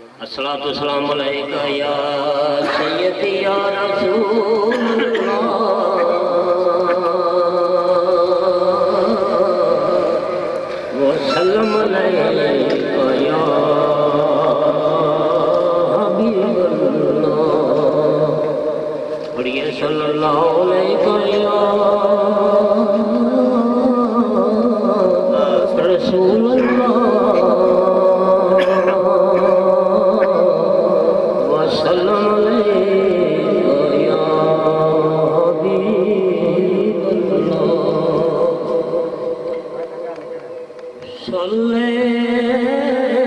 الصلاۃ والسلام علیک یا سیدی یا رسول اللہ وسلم علیک یا حبیب اللہ پڑھیے صلی اللہ علیہ یا رسول اللہ وسلم علیک یا حبیب اللہ صلی علی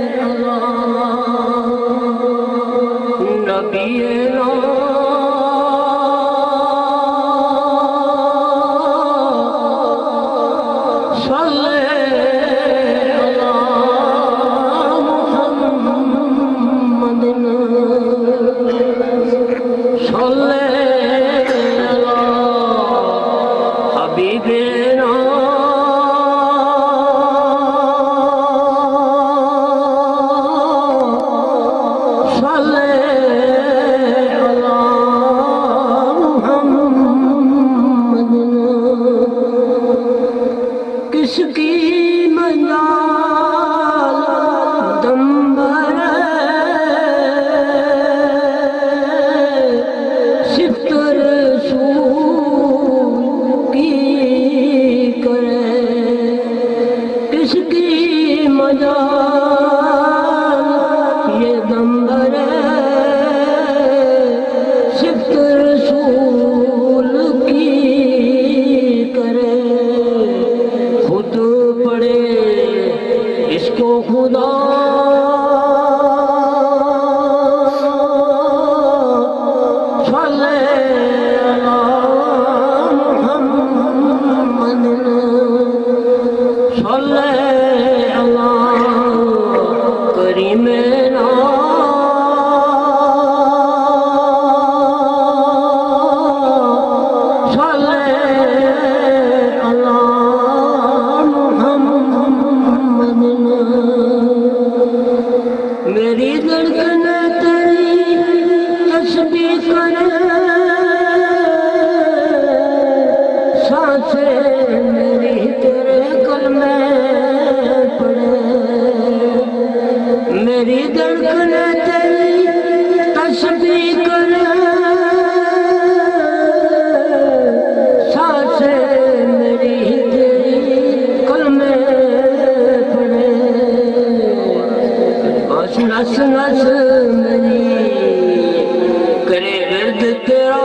نبینا کس کی مجال دمبر صفت رسول کی کرے کس کی مجال یہ دمبر صفت رسول کی کرے خود پڑے اس کو خدا صلی علی محمد صلی علی کریمنا میری دھڑکن تیری تسبیح کرے سانسیں میری تیرے کلمے پڑھے میری دھڑکن تیری تسبیح کرے سانسیں میری تیری کلمے پڑھے نس نس میری کرے ورد تیرا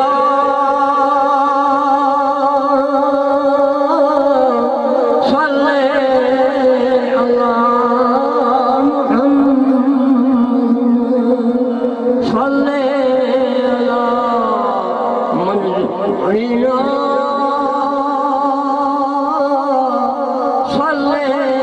صلی علی محمد صلی علی منزلنا صلی